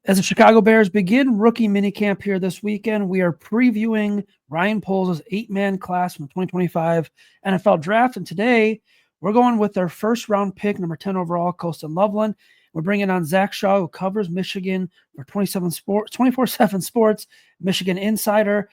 As the Chicago Bears begin rookie minicamp here this weekend, we are previewing Ryan Poles' 8-man class from the 2025 NFL Draft. And today, we're going with their first-round pick, number 10 overall, Colston Loveland. We're bringing on Zach Shaw, who covers Michigan for 24/7 Sports, Michigan Insider.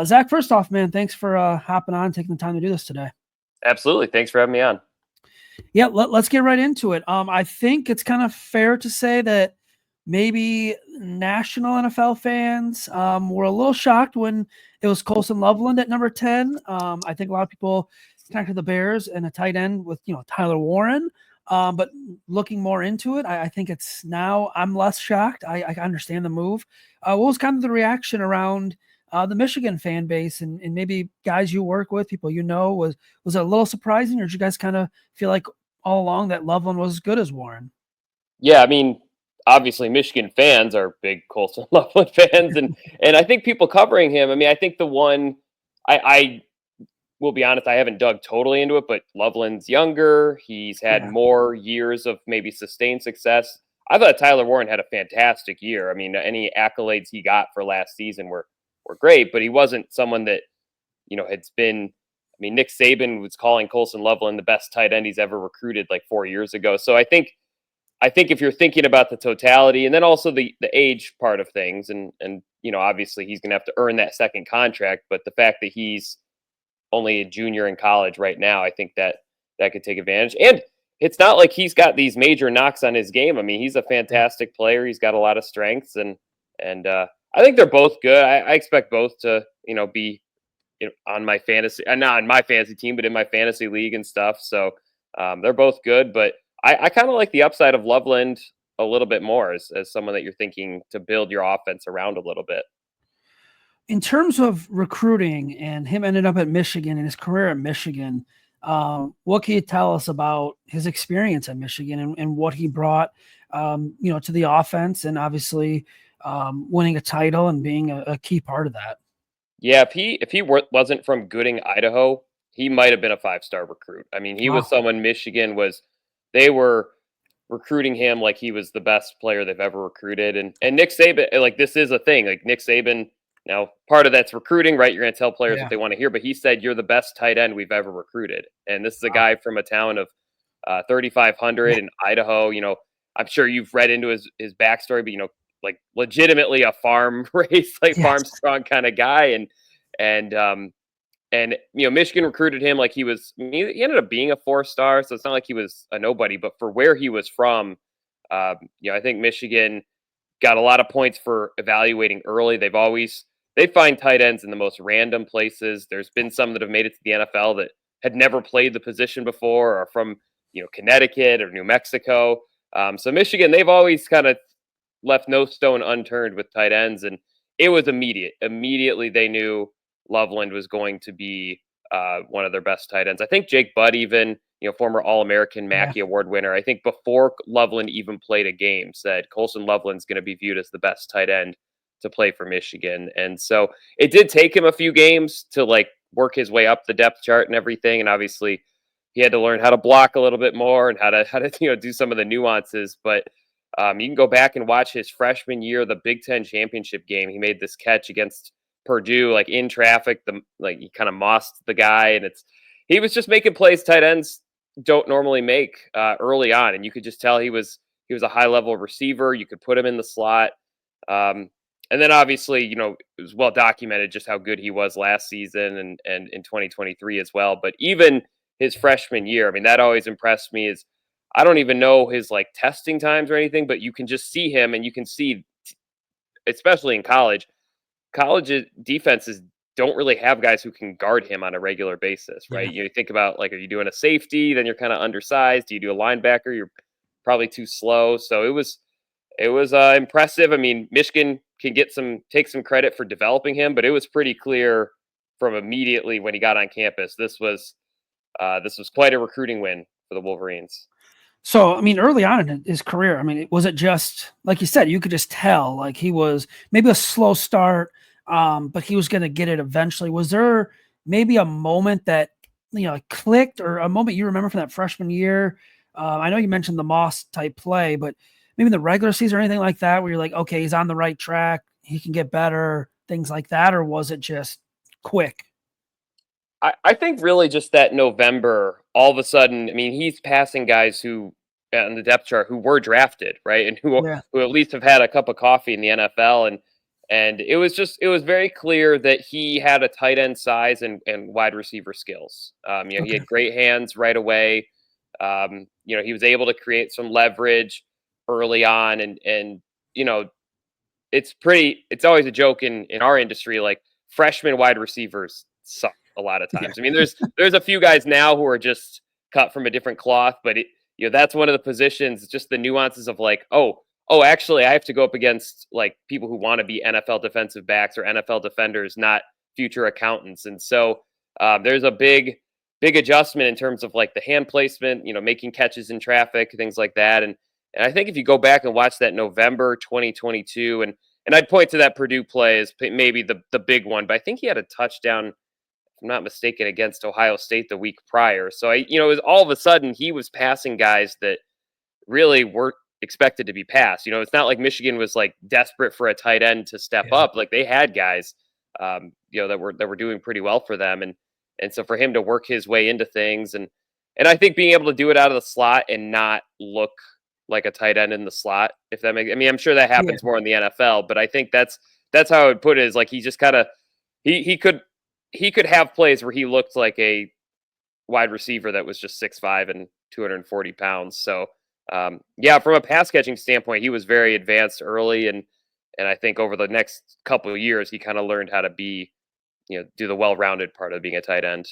Zach, first off, man, thanks for hopping on, taking the time to do this today. Absolutely. Thanks for having me on. Yeah, let's get right into it. I think it's kind of fair to say that maybe national NFL fans were a little shocked when it was Colston Loveland at number 10. I think a lot of people connected the Bears and a tight end with, Tyler Warren. But looking more into it, I think it's now I'm less shocked. I understand the move. What was kind of the reaction around the Michigan fan base and maybe guys you work with, people was it a little surprising, or did you guys kind of feel like all along that Loveland was as good as Warren? Yeah, I mean, obviously Michigan fans are big Colston Loveland fans, and I think people covering him. I mean, I think the one I will be honest, I haven't dug totally into it, but Loveland's younger. He's had more years of maybe sustained success. I thought Tyler Warren had a fantastic year. I mean, any accolades he got for last season were great, but he wasn't someone that, had been. I mean, Nick Saban was calling Colston Loveland the best tight end he's ever recruited like 4 years ago. So I think if you're thinking about the totality and then also the age part of things, and obviously he's going to have to earn that second contract, but the fact that he's only a junior in college right now, I think that could take advantage. And it's not like he's got these major knocks on his game. I mean, he's a fantastic player. He's got a lot of strengths, and I think they're both good. I expect both to, be on my fantasy, not on my fantasy team, but in my fantasy league and stuff. So they're both good, but I kind of like the upside of Loveland a little bit more as someone that you're thinking to build your offense around a little bit. In terms of recruiting and him ended up at Michigan and his career at Michigan, what can you tell us about his experience at Michigan and what he brought, to the offense, and obviously winning a title and being a key part of that? Yeah, if he wasn't from Gooding, Idaho, he might have been a 5-star recruit. I mean, he was someone Michigan they were recruiting him like he was the best player they've ever recruited. And Nick Saban, like, this is a thing. Like, Nick Saban, now part of that's recruiting, right? You're going to tell players what they want to hear, but he said, you're the best tight end we've ever recruited. And this is a guy from a town of 3,500 in Idaho. I'm sure you've read into his backstory, but, like, legitimately a farm race, like farm strong kind of guy. And Michigan recruited him like he ended up being a 4-star. So it's not like he was a nobody, but for where he was from, I think Michigan got a lot of points for evaluating early. They find tight ends in the most random places. There's been some that have made it to the NFL that had never played the position before, or from, Connecticut or New Mexico. So Michigan, they've always kind of left no stone unturned with tight ends, and it was immediate. Immediately they knew Loveland was going to be one of their best tight ends. I think Jake Budd, even, former All-American Mackey Award winner, I think before Loveland even played a game, said Colston Loveland's going to be viewed as the best tight end to play for Michigan. And so it did take him a few games to like work his way up the depth chart and everything. And obviously he had to learn how to block a little bit more and how to do some of the nuances. But you can go back and watch his freshman year, the Big Ten championship game. He made this catch against Purdue, like in traffic, he kind of mossed the guy, and he was just making plays tight ends don't normally make early on, and you could just tell he was a high level receiver. You could put him in the slot, and then obviously it was well documented just how good he was last season and in 2023 as well. But even his freshman year, I mean, that always impressed me. Is I don't even know his like testing times or anything, but you can just see him, and you can see, especially in college defenses don't really have guys who can guard him on a regular basis, right? You think about, like, are you doing a safety? Then you're kind of undersized. Do you do a linebacker? You're probably too slow. So it was impressive. I mean, Michigan can take some credit for developing him, but it was pretty clear from immediately when he got on campus, this was quite a recruiting win for the Wolverines. So, I mean, early on in his career, I mean, was it just, like you said, you could just tell, like, he was maybe a slow start, but he was going to get it eventually. Was there maybe a moment that, clicked, or a moment you remember from that freshman year? I know you mentioned the Moss type play, but maybe in the regular season or anything like that, where you're like, okay, he's on the right track, he can get better, things like that, or was it just quick? I think really just that November, all of a sudden, I mean, he's passing guys who on the depth chart who were drafted, right, and Yeah. who at least have had a cup of coffee in the NFL, and it was very clear that he had a tight end size and wide receiver skills. He Okay. had great hands right away. He was able to create some leverage early on, and you know, it's always a joke in our industry, like freshman wide receivers suck a lot of Yeah. times. I mean, there's a few guys now who are just cut from a different cloth, but that's one of the positions, just the nuances of like, oh, actually I have to go up against like people who want to be NFL defensive backs or NFL defenders, not future accountants. And so there's a big adjustment in terms of like the hand placement, making catches in traffic, things like that. And I think if you go back and watch that November 2022, and I'd point to that Purdue play as maybe the big one, but I think he had a touchdown, if I'm not mistaken, against Ohio State the week prior. So it was all of a sudden he was passing guys that really weren't expected to be passed. It's not like Michigan was like desperate for a tight end to step Yeah. up. Like they had guys, that were doing pretty well for them, and so for him to work his way into things, and I think being able to do it out of the slot and not look like a tight end in the slot, if that makes. I mean, I'm sure that Yeah. happens more in the NFL, but I think that's how I would put it. Is like he just kind of he could have plays where he looked like a wide receiver that was just 6'5" and 240 pounds. So yeah, from a pass catching standpoint, he was very advanced early, and I think over the next couple of years, he kind of learned how to be, do the well rounded part of being a tight end.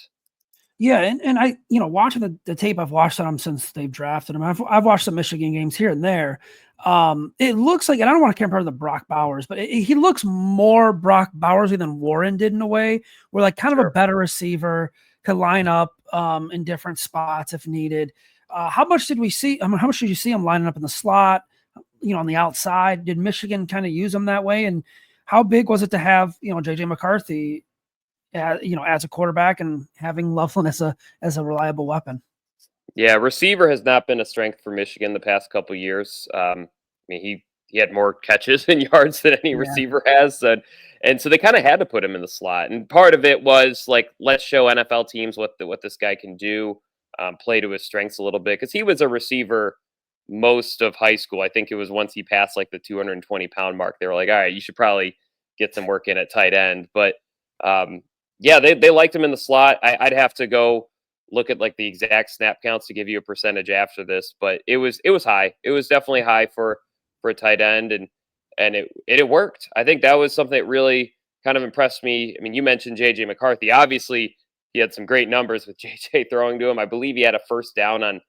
Yeah, and I, watching the tape, I've watched on him since they've drafted him. I've watched some Michigan games here and there. It looks like, and I don't want to compare him to Brock Bowers, but he looks more Brock Bowersy than Warren did in a way, where like kind of a Sure. better receiver, could line up in different spots if needed. How much did we see? I mean, how much did you see him lining up in the slot? On the outside, did Michigan kind of use him that way? And how big was it to have JJ McCarthy as a quarterback and having Lovelin as a reliable weapon? Yeah, receiver has not been a strength for Michigan the past couple of years. I mean, he had more catches and yards than any Yeah. receiver has, and so they kind of had to put him in the slot. And part of it was like, let's show NFL teams what this guy can do, play to his strengths a little bit, because he was a receiver most of high school. I think it was once he passed like the 220-pound mark, they were like, all right, you should probably get some work in at tight end. But yeah, they liked him in the slot. I'd have to go look at like the exact snap counts to give you a percentage after this, but it was high. It was definitely high for a tight end, and it worked. I think that was something that really kind of impressed me. I mean, you mentioned JJ McCarthy. Obviously, he had some great numbers with JJ throwing to him. I believe he had a first down on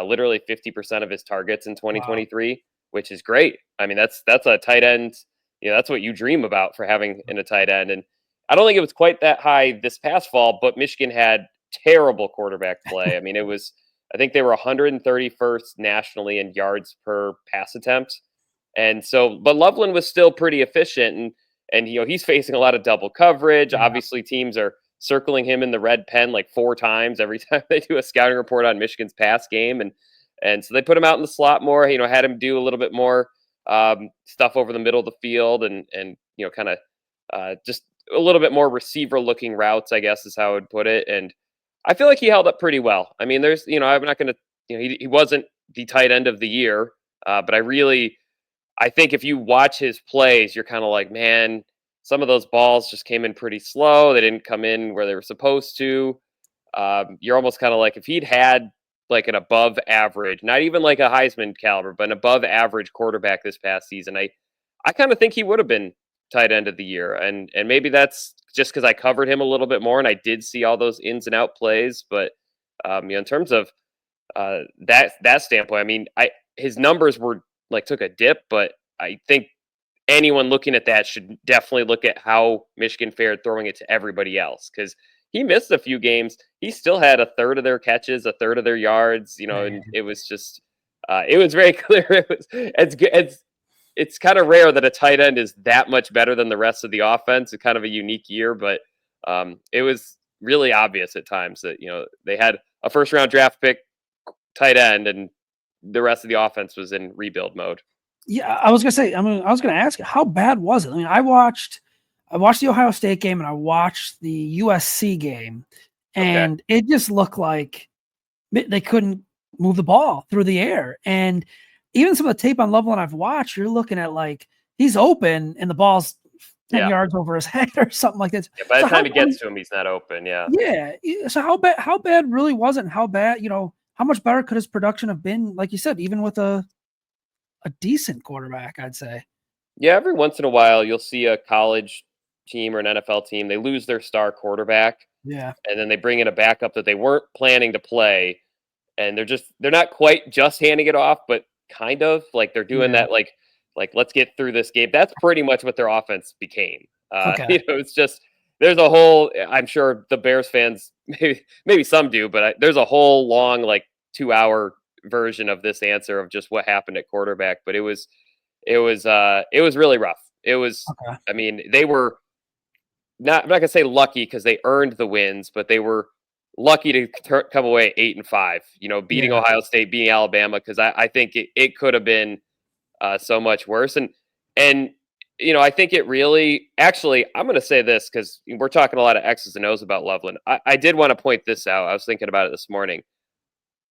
literally 50% of his targets in Wow. 2023, which is great. I mean, that's a tight end. That's what you dream about for having in a tight end. And I don't think it was quite that high this past fall, but Michigan had terrible quarterback play. I mean, I think they were 131st nationally in yards per pass attempt. And so, but Loveland was still pretty efficient, and he's facing a lot of double coverage. Yeah. Obviously, teams are circling him in the red pen like 4 times every time they do a scouting report on Michigan's pass game, and so they put him out in the slot more. Had him do a little bit more stuff over the middle of the field, and kind of just a little bit more receiver looking routes, I guess is how I would put it. And I feel like he held up pretty well. I mean, I'm not going to, he wasn't the tight end of the year, but I think if you watch his plays, you're kind of like, man, some of those balls just came in pretty slow. They didn't come in where they were supposed to. You're almost kind of like, if he'd had like an above average, not even like a Heisman caliber, but an above average quarterback this past season, I kind of think he would have been tight end of the year. And maybe that's just because I covered him a little bit more and I did see all those ins and out plays. But in terms of that standpoint, I mean, his numbers were like took a dip, but I think anyone looking at that should definitely look at how Michigan fared throwing it to everybody else, because he missed a few games. He still had a third of their catches, a third of their yards, and it was just it was very clear. It's kind of rare that a tight end is that much better than the rest of the offense. It's kind of a unique year, but it was really obvious at times that they had a first round draft pick tight end, and the rest of the offense was in rebuild mode. Yeah, I was gonna say. I mean, I was gonna ask you, how bad was it? I mean, I watched the Ohio State game and I watched the USC game, Okay. and it just looked like they couldn't move the ball through the air. And even some of the tape on Lovelin I've watched, you're looking at like he's open and the ball's 10 Yeah. yards over his head or something like that. Yeah. By the So time how he I gets mean, to him, he's not open. Yeah. yeah. So how bad really was it? And how bad, how much better could his production have been, like you said, even with a decent quarterback, I'd say. Yeah. Every once in a while, you'll see a college team or an NFL team. They lose their star quarterback, Yeah. and then they bring in a backup that they weren't planning to play, and they're not quite just handing it off, but kind of like they're doing Yeah. that like let's get through this game. That's pretty much what their offense became. Okay. It's just there's a whole. I'm sure the Bears fans maybe some do, but there's a whole long like 2 hour version of this answer of just what happened at quarterback. But it was really rough. It was. Okay. I mean, they were not. I'm not gonna say lucky because they earned the wins, but they were lucky to come away 8-5. Beating Yeah. Ohio State, beating Alabama, because I think it could have been so much worse. And I think it really actually. I'm going to say this because we're talking a lot of X's and O's about Loveland. I did want to point this out. I was thinking about it this morning.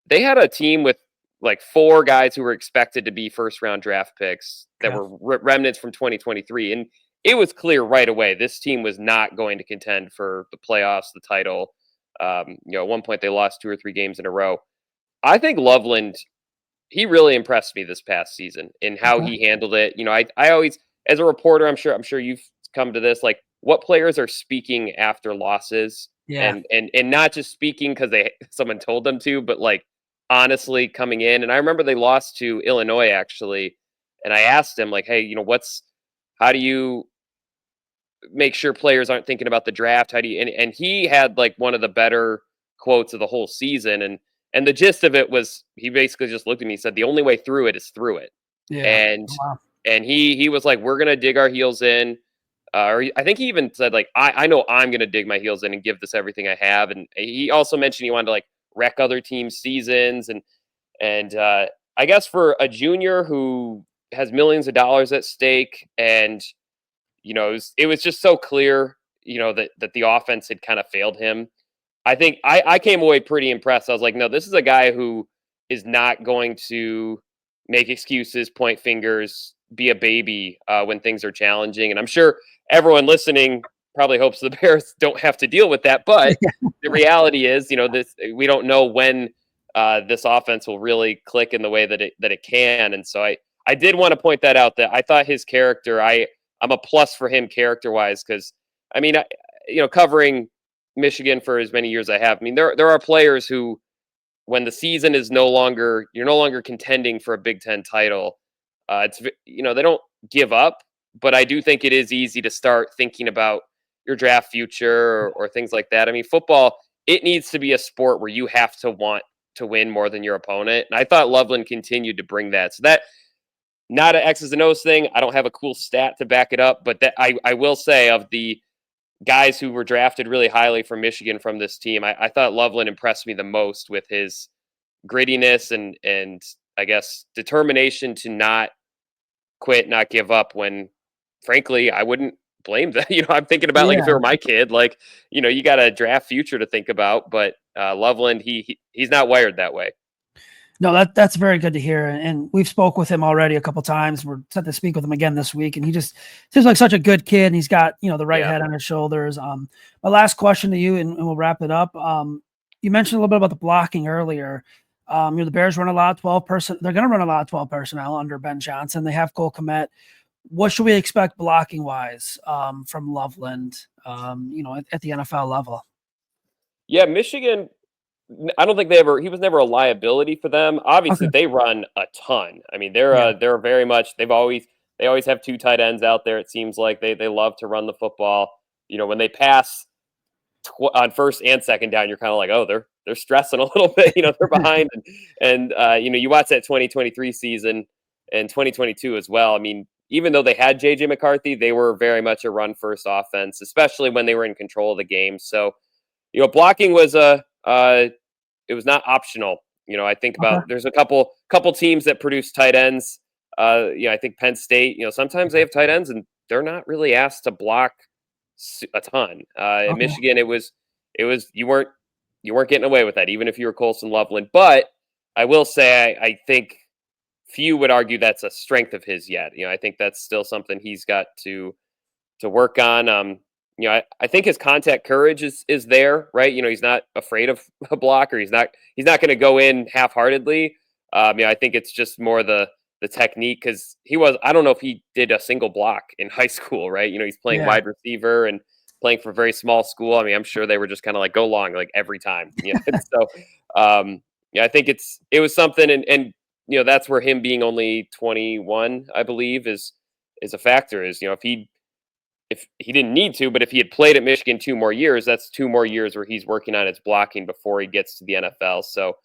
They had a team with like four guys who were expected to be first round draft picks that Okay. were remnants from 2023, and it was clear right away this team was not going to contend for the playoffs, the title. At one point they lost 2 or 3 games in a row. I think Loveland, he really impressed me this past season in how Okay. he handled it. I always, as a reporter, I'm sure you've come to this, like what players are speaking after losses, Yeah. and not just speaking because someone told them to, but like honestly coming in. And I remember they lost to Illinois actually, and I asked him like, hey, how do you make sure players aren't thinking about the draft? How do you? And he had like one of the better quotes of the whole season, and the gist of it was he basically just looked at me and said the only way through it is through it, Yeah. and Wow. and he was like we're gonna dig our heels in. Or I think he even said like I know I'm gonna dig my heels in and give this everything I have, and he also mentioned he wanted to like wreck other teams' seasons, and I guess for a junior who has millions of dollars at stake, and it was just so clear, that the offense had kind of failed him. I think I came away pretty impressed. I was like, no, this is a guy who is not going to make excuses, point fingers, be a baby when things are challenging. And I'm sure everyone listening probably hopes the Bears don't have to deal with that. But the reality is, this we don't know when this offense will really click in the way that it can. And so I did want to point that out, that I thought his character, I'm a plus for him character wise, because I mean, covering Michigan for as many years I have, I mean, there are players who, when the season is you're no longer contending for a Big Ten title, they don't give up, but I do think it is easy to start thinking about your draft future or things like that. I mean, football, it needs to be a sport where you have to want to win more than your opponent, and I thought Loveland continued to bring that. So that not an X's and O's thing. I don't have a cool stat to back it up, but that I will say, of the guys who were drafted really highly from Michigan from this team, I thought Loveland impressed me the most with his grittiness and I guess determination to not quit, not give up when, frankly, I wouldn't blame them. I'm thinking about like if it Yeah. were my kid, like you got a draft future to think about, but Loveland, he's not wired that way. No, that's very good to hear. And we've spoke with him already a couple times. We're set to speak with him again this week. And he just seems like such a good kid. And he's got, the right Yeah. head on his shoulders. My last question to you, and we'll wrap it up. You mentioned a little bit about the blocking earlier. The Bears run a lot of 12 person. They're going to run a lot of 12 personnel under Ben Johnson. They have Cole Kmet. What should we expect blocking wise from Loveland, at the NFL level? Yeah, Michigan, I don't think he was never a liability for them. Obviously, Okay. they run a ton. I mean, Yeah. they're very much, they always have two tight ends out there. It seems like they love to run the football. When they pass on first and second down, you're kind of like, oh, they're stressing a little bit. They're behind, and you watch that 2023 season and 2022 as well. I mean, even though they had JJ McCarthy, they were very much a run first offense, especially when they were in control of the game. So blocking was it was not optional. I think Okay. about, there's a couple teams that produce tight ends I think Penn State, sometimes they have tight ends and they're not really asked to block a ton. In Okay. Michigan, it was you weren't getting away with that, even if you were Colston Loveland. But I will say, I think few would argue that's a strength of his yet. I think that's still something he's got to work on. I think his contact courage is there, right? He's not afraid of a block, or he's not going to go in half-heartedly. I think it's just more the technique, because I don't know if he did a single block in high school, right? He's playing wide receiver and playing for a very small school. I mean, I'm sure they were just kind of like go long like every time. So I think it was something, and that's where him being only 21, I believe, is a factor. Is if he didn't need to, but if he had played at Michigan 2 more years, that's 2 more years where he's working on his blocking before he gets to the NFL. So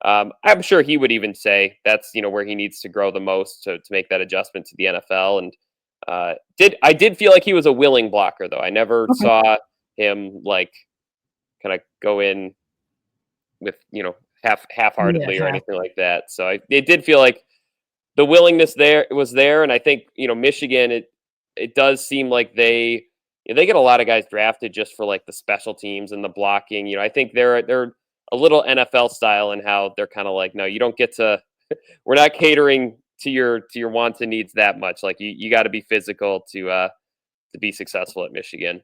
I'm sure he would even say that's where he needs to grow the most to make that adjustment to the NFL. And I did feel like he was a willing blocker, though. I never saw him like kind of go in with half-heartedly or anything like that. So it did feel like the willingness was there, and I think Michigan, it does seem like they get a lot of guys drafted just for like the special teams and the blocking. I think they're a little NFL style in how they're kind of like, no, you don't get to. We're not catering to your wants and needs that much. Like you got to be physical to be successful at Michigan.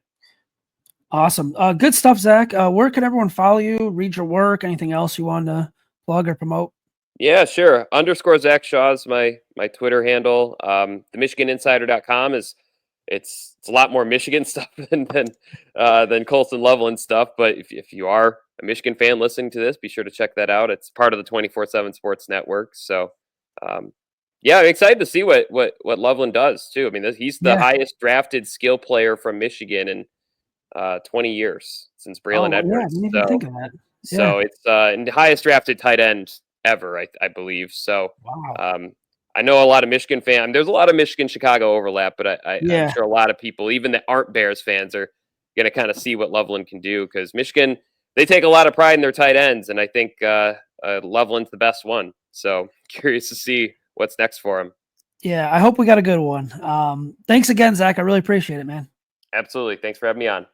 Awesome. Good stuff, Zach. Where can everyone follow you, read your work, anything else you want to plug or promote? Yeah, sure. _ Zach Shaw is my Twitter handle. The MichiganInsider.com it's a lot more Michigan stuff than Colston Loveland stuff. But if you are a Michigan fan listening to this, be sure to check that out. It's part of the 24/7 Sports Network. So, yeah, I'm excited to see what Loveland does too. I mean, he's the highest drafted skill player from Michigan in 20 years since Braylon Edwards. I didn't even think of that. So it's the highest drafted tight end ever, I believe. So I know a lot of Michigan fans. There's a lot of Michigan-Chicago overlap, but I'm sure a lot of people, even that aren't Bears fans, are going to kind of see what Loveland can do, because Michigan, they take a lot of pride in their tight ends, and I think Loveland's the best one. So curious to see what's next for him. Yeah, I hope we got a good one. Thanks again, Zach. I really appreciate it, man. Absolutely. Thanks for having me on.